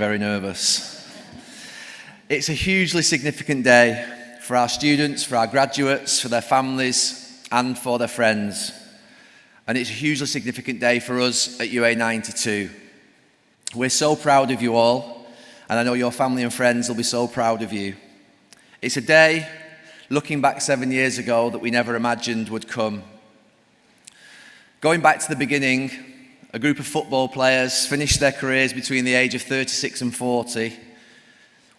very nervous. It's a hugely significant day for our students, for our graduates, for their families, and for their friends. And it's a hugely significant day for us at UA92. We're so proud of you all, and I know your family and friends will be so proud of you. It's a day, looking back 7 years ago, that we never imagined would come. Going back to the beginning, a group of football players finished their careers between the age of 36 and 40.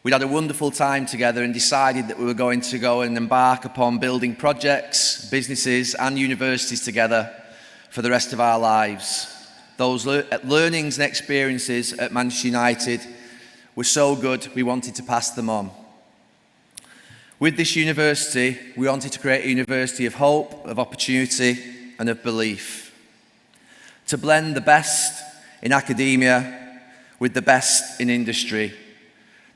We'd had a wonderful time together and decided that we were going to go and embark upon building projects, businesses and universities together for the rest of our lives. Those learnings and experiences at Manchester United were so good, we wanted to pass them on. With this university, we wanted to create a university of hope, of opportunity and of belief. To blend the best in academia with the best in industry.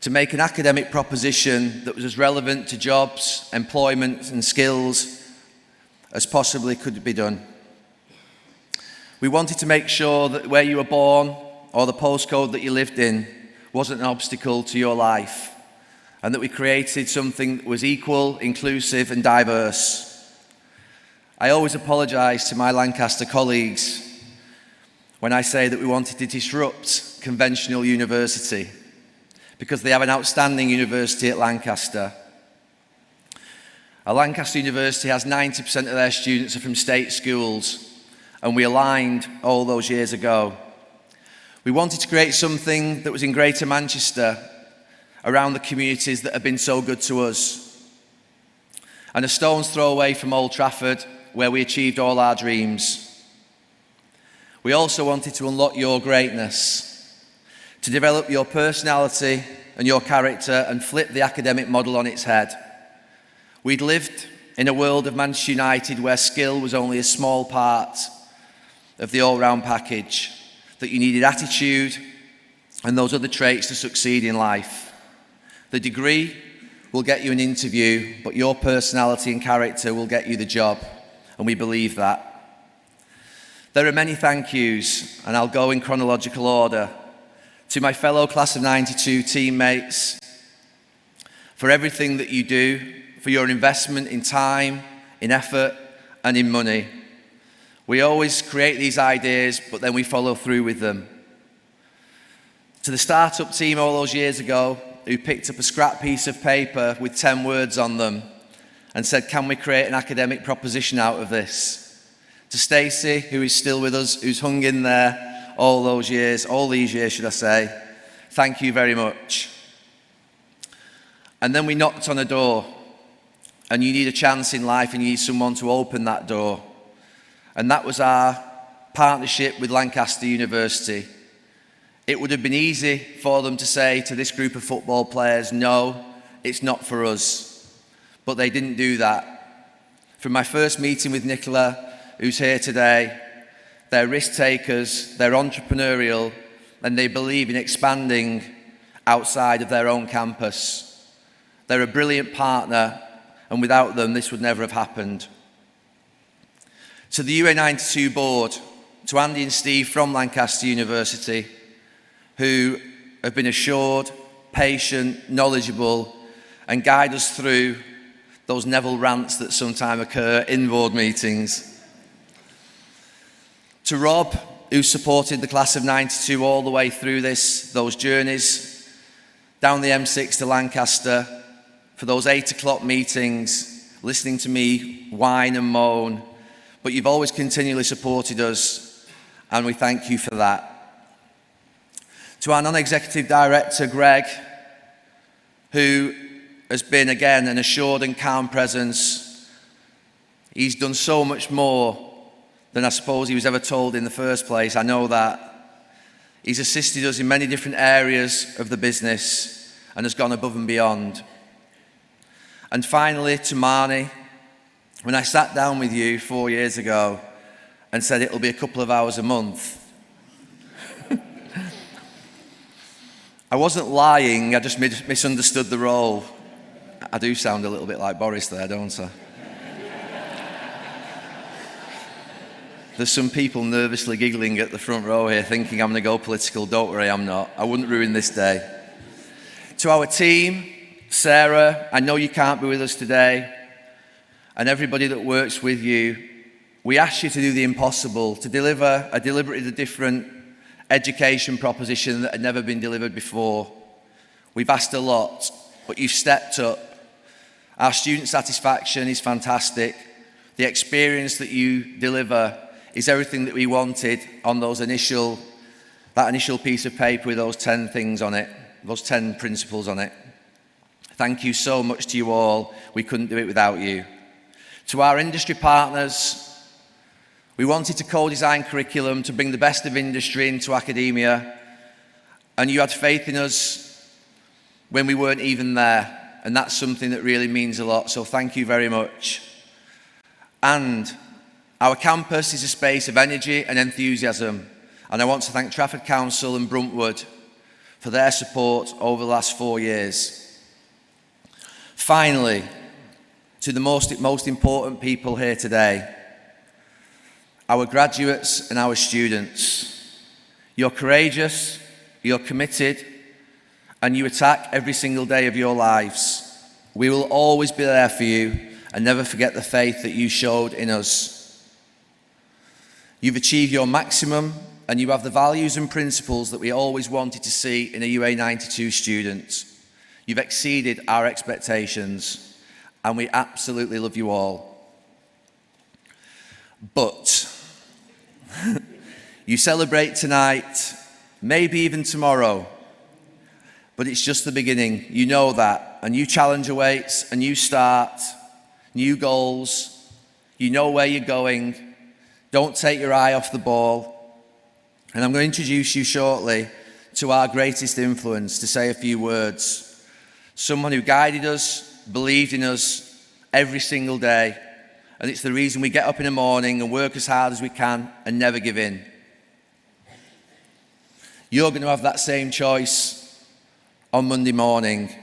To make an academic proposition that was as relevant to jobs, employment and skills as possibly could be done. We wanted to make sure that where you were born or the postcode that you lived in wasn't an obstacle to your life, and that we created something that was equal, inclusive and diverse. I always apologise to my Lancaster colleagues when I say that we wanted to disrupt conventional university, because they have an outstanding university at Lancaster. Lancaster University has 90% of their students are from state schools, and we aligned all those years ago. We wanted to create something that was in Greater Manchester, around the communities that have been so good to us, and a stone's throw away from Old Trafford, where we achieved all our dreams. We also wanted to unlock your greatness, to develop your personality and your character and flip the academic model on its head. We'd lived in a world of Manchester United where skill was only a small part of the all-round package, that you needed attitude and those other traits to succeed in life. The degree will get you an interview, but your personality and character will get you the job, and we believe that. There are many thank yous, and I'll go in chronological order. To my fellow class of 92 teammates, for everything that you do, for your investment in time, in effort, and in money. We always create these ideas, but then we follow through with them. To the startup team all those years ago, who picked up a scrap piece of paper with 10 words on them and said, can we create an academic proposition out of this? To Stacey, who is still with us, who's hung in there all these years, should I say, thank you very much. And then we knocked on a door, and you need a chance in life and you need someone to open that door. And that was our partnership with Lancaster University. It would have been easy for them to say to this group of football players, no, it's not for us. But they didn't do that. From my first meeting with Nicola, who's here today, they're risk takers, they're entrepreneurial, and they believe in expanding outside of their own campus. They're a brilliant partner, and without them, this would never have happened. To the UA92 board, to Andy and Steve from Lancaster University, who have been assured, patient, knowledgeable, and guide us through those Neville rants that sometimes occur in board meetings. To Rob, who supported the class of 92 all the way through those journeys, down the M6 to Lancaster, for those 8 o'clock meetings, listening to me whine and moan, but you've always continually supported us, and we thank you for that. To our non-executive director, Greg, who has been, again, an assured and calm presence. He's done so much more than I suppose he was ever told in the first place. I know that. He's assisted us in many different areas of the business and has gone above and beyond. And finally, to Marnie, when I sat down with you 4 years ago and said it'll be a couple of hours a month, I wasn't lying, I just misunderstood the role. I do sound a little bit like Boris there, don't I? There's some people nervously giggling at the front row here thinking I'm going to go political. Don't worry, I'm not. I wouldn't ruin this day. To our team, Sarah, I know you can't be with us today, and everybody that works with you, we ask you to do the impossible, to deliver a deliberately different education proposition that had never been delivered before. We've asked a lot, but you've stepped up. Our student satisfaction is fantastic. The experience that you deliver is everything that we wanted on that initial piece of paper with those 10 things on it, those 10 principles on it. Thank you so much to you all. We couldn't do it without you. To our industry partners, we wanted to co-design curriculum to bring the best of industry into academia, and you had faith in us when we weren't even there, and that's something that really means a lot, so thank you very much. And our campus is a space of energy and enthusiasm, and I want to thank Trafford Council and Bruntwood for their support over the last 4 years. Finally, to the most important people here today, our graduates and our students. You're courageous, you're committed, and you attack every single day of your lives. We will always be there for you and never forget the faith that you showed in us. You've achieved your maximum, and you have the values and principles that we always wanted to see in a UA92 student. You've exceeded our expectations, and we absolutely love you all. But you celebrate tonight, maybe even tomorrow, but it's just the beginning. You know that. A new challenge awaits, a new start, new goals. You know where you're going. Don't take your eye off the ball. And I'm going to introduce you shortly to our greatest influence, to say a few words. Someone who guided us, believed in us every single day. And it's the reason we get up in the morning and work as hard as we can and never give in. You're going to have that same choice on Monday morning.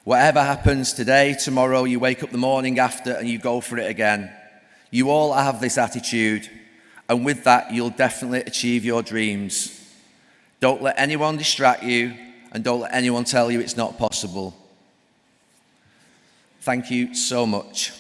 Whatever happens today, tomorrow, you wake up the morning after and you go for it again. You all have this attitude, and with that, you'll definitely achieve your dreams. Don't let anyone distract you, and don't let anyone tell you it's not possible. Thank you so much.